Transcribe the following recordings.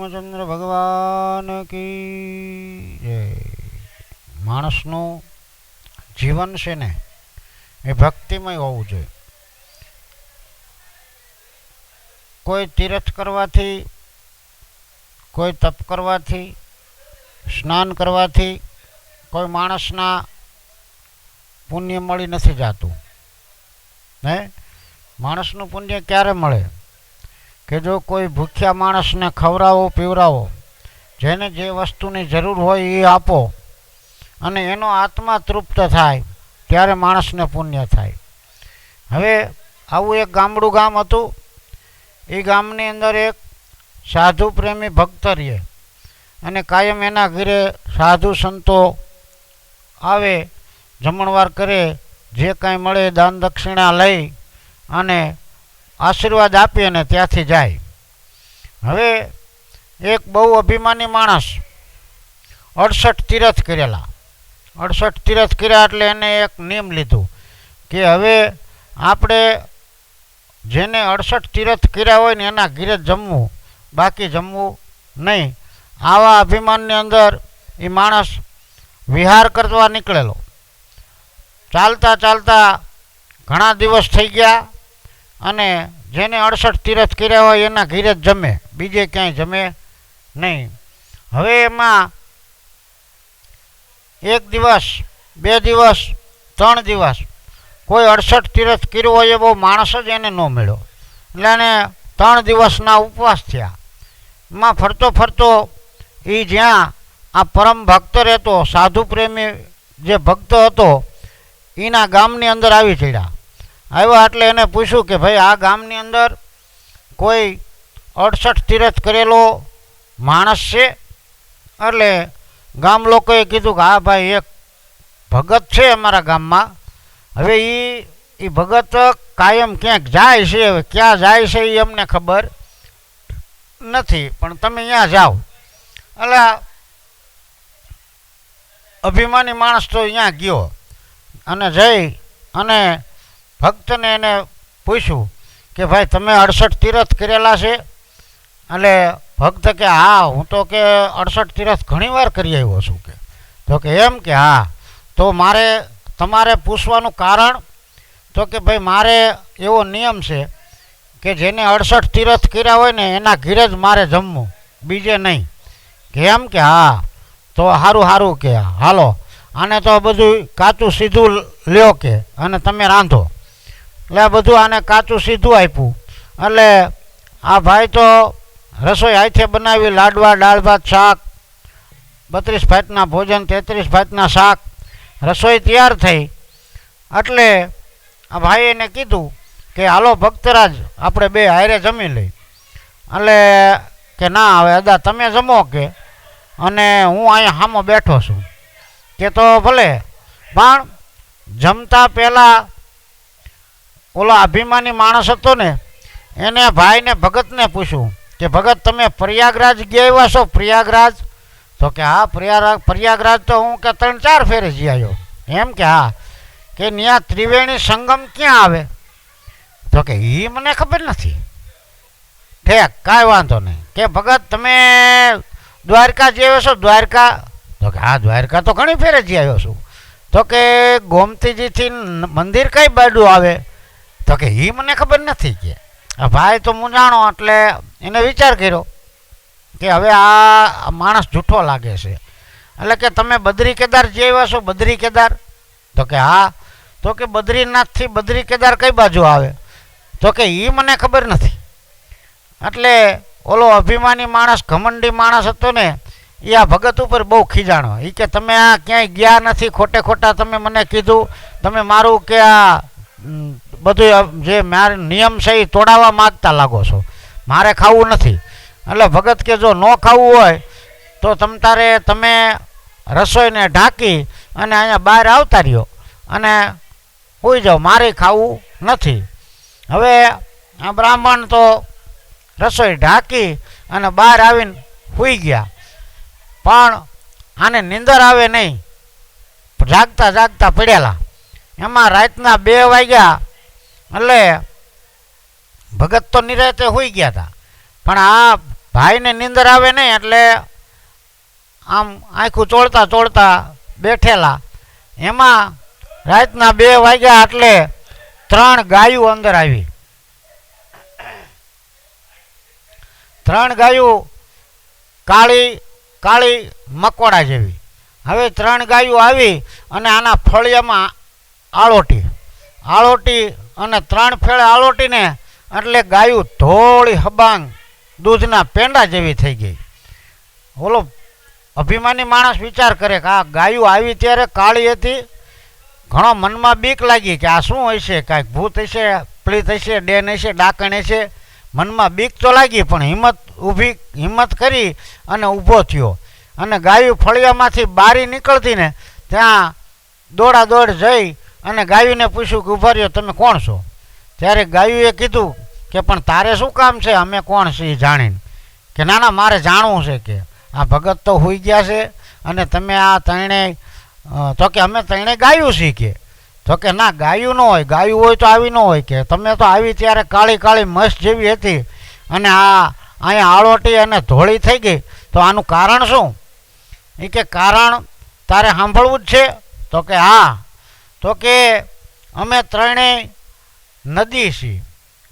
રામચંદ્ર ભગવાન કી જય। માણસનું જીવન છે ને એ ભક્તિમય હોવું જોઈએ। કોઈ તીર્થ કરવાથી, કોઈ તપ કરવાથી, સ્નાન કરવાથી કોઈ માણસના પુણ્ય મળી નથી જતું। હે, માણસનું પુણ્ય ક્યારે મળે કે જો કોઈ ભૂખ્યા માણસને ખવડાવો પીવડાવો, જેને જે વસ્તુની જરૂર હોય એ આપો અને એનો આત્મા તૃપ્ત થાય ત્યારે માણસને પુણ્ય થાય। હવે આવું એક ગામડું ગામ હતું। એ ગામની અંદર એક સાધુ પ્રેમી ભક્ત રહે અને કાયમ એના ઘરે સાધુ સંતો આવે, જમણવાર કરે, જે કાંઈ મળે દાન દક્ષિણા લઈ અને આશીર્વાદ આપી અને ત્યાંથી જાય। હવે એક બહુ અભિમાની માણસ 68 તીર્થ કરેલા। 68 તીર્થ કર્યા એટલે એને એક નિયમ લીધું કે હવે આપણે જેને 68 તીર્થ કર્યા હોય ને એના ઘરે જમવું, બાકી જમવું નહીં। આવા અભિમાનની અંદર એ માણસ વિહાર કરવા નીકળેલો। ચાલતા ચાલતા ઘણા દિવસ થઈ ગયા અને જેને 68 તીર્થ કર્યા હોય એના ઘરે જ જમે, બીજે ક્યાંય જમે નહીં। હવે એમાં એક દિવસ, 2 દિવસ, 3 દિવસ કોઈ 68 તીર્થ કર્યું હોય એવો માણસ જ એને ન મળ્યો। એટલે એને 3 દિવસના ઉપવાસ થયા। એમાં ફરતો ફરતો એ જ્યાં આ પરમ ભક્ત રહેતો, સાધુ પ્રેમી જે ભક્ત હતો, એના ગામની અંદર આવી ચડ્યા। આવ્યા એટલે એને પૂછ્યું કે ભાઈ આ ગામની અંદર કોઈ 68 તીર્થ કરેલો માણસ છે? એટલે ગામ લોકોએ કીધું કે હા ભાઈ, એક ભગત છે અમારા ગામમાં। હવે એ ભગત કાયમ ક્યાંક જાય છે, હવે ક્યાં જાય છે એ અમને ખબર નથી, પણ તમે અહીંયા જાઓ। એટલે અભિમાની માણસ તો અહીંયા ગયો અને જઈ અને ભક્તને એને પૂછ્યું કે ભાઈ તમે 68 તીર્થ કરેલા છે? એટલે ભક્ત કે હા, હું તો કે 68 તીર્થ ઘણી વાર કરી આવ્યો છું કે। તો કે એમ કે હા, તો મારે તમારે પૂછવાનું કારણ? તો કે ભાઈ મારે એવો નિયમ છે કે જેને 68 તીર્થ કર્યા હોય ને એના ઘરે જ મારે જમવું, બીજે નહીં કે। એમ કે હા, તો સારું સારું કે હાલો, આને તો બધું કાચું સીધું લ્યો કે અને તમે રાંધો। એટલે આ બધું આને કાચું સીધું આપ્યું। એટલે આ ભાઈ તો રસોઈ હાથે બનાવી, લાડવા, દાળ ભાત, શાક, 32 ભાતના ભોજન, 33 ભાતના શાક, રસોઈ તૈયાર થઈ। એટલે આ ભાઈ એને કીધું કે હાલો ભક્તરાજ, આપણે બે હારે જમી લઈ। એટલે કે ના, હવે અદા તમે જમો કે, અને હું અહીંયા સામો બેઠો છું કે। તો ભલે, પણ જમતા પહેલાં ઓલો અભિમાની માણસ હતો ને એને ભાઈને ભગતને પૂછ્યું કે ભગત તમે પ્રયાગરાજ ગયા આવ્યા છો? પ્રયાગરાજ? તો કે હા, પ્રયાગરાજ તો હું કે 3-4 ફેરે જઈ આવ્યો। એમ કે હા, કે ત્યાં ત્રિવેણી સંગમ ક્યાં આવે? તો કે એ મને ખબર નથી। ઠેક, કાંઈ વાંધો નહીં કે ભગત તમે દ્વારકા જઈ આવ્યો છો? દ્વારકા? તો કે હા, દ્વારકા તો ઘણી ફેરે જઈ આવ્યો છું। તો કે ગોમતીજીથી મંદિર કઈ બાજુ આવે? તો કે એ મને ખબર નથી કે। ભાઈ તો મૂંઝાણો એટલે એને વિચાર કર્યો કે હવે આ માણસ જૂઠો લાગે છે। એટલે કે તમે બદ્રી કેદાર જઈ આવ્યા છો? બદ્રી કેદાર? તો કે હા। તો કે બદ્રીનાથથી બદ્રી કેદાર કઈ બાજુ આવે? તો કે એ મને ખબર નથી। એટલે ઓલો અભિમાની માણસ, ઘમંડી માણસ હતો ને, એ આ ભગત ઉપર બહુ ખીજાણો। એ કે તમે આ ક્યાંય ગયા નથી, ખોટે ખોટા તમે મને કીધું, તમે મારું કે આ બધું જે મારો નિયમ છે એ તોડાવવા માગતા લાગો છો, મારે ખાવું નથી। એટલે ભગત કે જો ન ખાવું હોય તો તમે રસોઈને ઢાંકી અને અહીંયા બહાર આવતા રહ્યો અને સૂઈ જાઓ, મારે ખાવું નથી। હવે આ બ્રાહ્મણ તો રસોઈ ઢાંકી અને બહાર આવીને સૂઈ ગયા, પણ આને નીંદર આવે નહીં, જાગતા જાગતા પડેલા। એમાં રાતના 2 વાગ્યા એટલે ભગત તો નિરાતે સૂઈ ગયા હતા, પણ આ ભાઈને નીંદર આવે નહીં એટલે આમ આખું ચોળતા ચોળતા બેઠેલા. એમાં રાતના 2 વાગ્યા એટલે 3 ગાયું અંદર આવી. 3 ગાયું કાળી કાળી મકોડા જેવી. હવે 3 ગાયું આવી અને આના ફળિયામાં આળોટી અને 3 ફેળે આળોટીને એટલે ગાયું ધોળી હબાંગ દૂધના પેંડા જેવી થઈ ગઈ. ઓલો અભિમાની માણસ વિચાર કરે કે આ ગાયું આવી ત્યારે કાળી હતી, ઘણો મનમાં બીક લાગી કે આ શું હશે, કાંઈક ભૂત હશે, પ્લીત હશે, ડેન હશે, ડાકણ હશે. મનમાં બીક તો લાગી પણ હિંમત કરી અને ઊભો થયો અને ગાયું ફળિયામાંથી બારી નીકળતી ને ત્યાં દોડ જઈ અને ગાયુંને પૂછ્યું કે ઊભા રહ્યો, તમે કોણ છો? ત્યારે ગાયુંએ કીધું કે પણ તારે શું કામ છે, અમે કોણ છીએ જાણીને? કે ના મારે જાણવું છે કે આ ભગત તો હોઈ ગયા છે અને તમે આ ત્રણેય, તો કે અમે ત્રણેય ગાયું છીએ કે. તો કે ના ગાયું ન હોય, ગાયું હોય તો આવી ન હોય કે. તમે તો આવી ત્યારે કાળી કાળી મસ્ત જેવી હતી અને આ અહીંયા આળોટી અને ધોળી થઈ ગઈ, તો આનું કારણ શું? એ કે કારણ તારે સાંભળવું જ છે? તો કે હા. તો કે અમે ત્રણેય નદી છીએ.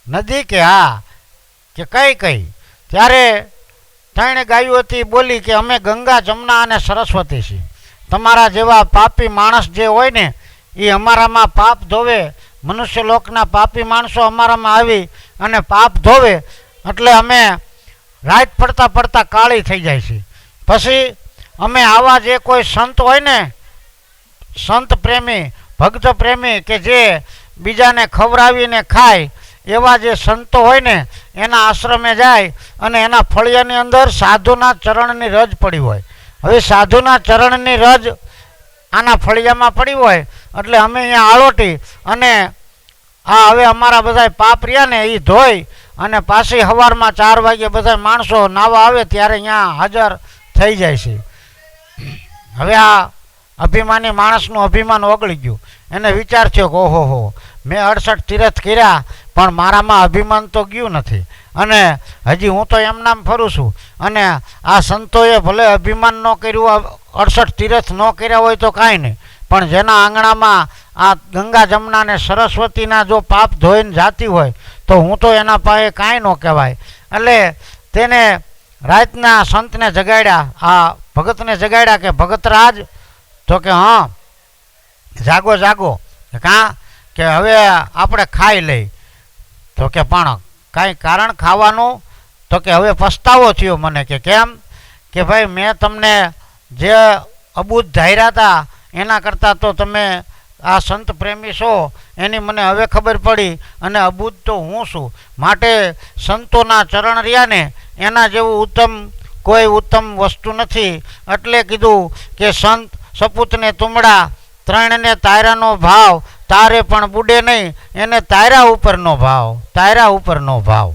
નદી કે હા. કે કઈ? ત્યારે ત્રણે ગાયું હતી બોલી કે અમે ગંગા, જમના અને સરસ્વતી છીએ. તમારા જેવા પાપી માણસ જે હોય ને એ અમારામાં પાપ ધોવે, મનુષ્ય લોકના પાપી માણસો અમારામાં આવી અને પાપ ધોવે એટલે અમે રાત પડતા કાળી થઈ જાય છે. પછી અમે આવા જે કોઈ સંત હોય ને, સંત પ્રેમી, ભક્ત પ્રેમી કે જે બીજાને ખવડાવીને ખાય, એવા જે સંતો હોય ને એના આશ્રમે જાય અને એના ફળિયાની અંદર સાધુના ચરણની રજ પડી હોય. હવે સાધુના ચરણની રજ આના ફળિયામાં પડી હોય એટલે અમે અહીંયા આળોટી અને આ હવે અમારા બધા પાપ રહ્યા ને એ ધોઈ અને પાછી સવારમાં 4 વાગે બધા માણસો નાવા આવે ત્યારે અહીંયા હાજર થઈ જાય છે. હવે આ અભિમાની માણસનું અભિમાન ઓગળી ગયું. એને વિચાર થયો કે ઓહો, મેં 68 તીરથ કર્યા પણ મારામાં અભિમાન તો ગયું નથી અને હજી હું તો એમ નામ ફરું છું. અને આ સંતોએ ભલે અભિમાન ન કર્યું, 68 તીરથ ન કર્યા હોય તો કાંઈ નહીં, પણ જેના આંગણામાં આ ગંગા, જમના ને સરસ્વતીના જો પાપ ધોઈને જાતી હોય તો હું તો એના પાસે કાંઈ ન કહેવાય. એટલે તેને રાતના સંતને જગાડ્યા, આ ભગતને જગાડ્યા કે ભગતરાજ. તો કે હા જાગો કાં કે હવે આપણે ખાઈ લઈ. તો કે પણ કાંઈ કારણ ખાવાનું? તો કે હવે પસ્તાવો થયો મને. કે કેમ? કે ભાઈ મેં તમને જે અબૂધ ધાર્યા હતા એના કરતાં તો તમે આ સંત પ્રેમી છો એની મને હવે ખબર પડી અને અબૂધ તો હું છું. માટે સંતોના ચરણ રહ્યા ને એના જેવું કોઈ ઉત્તમ વસ્તુ નથી. એટલે કીધું કે સંત સપૂતને તુમડા, ત્રણને તાયરાનો ભાવ, તારે પણ બુડે નહીં એને તાયરા ઉપરનો ભાવ.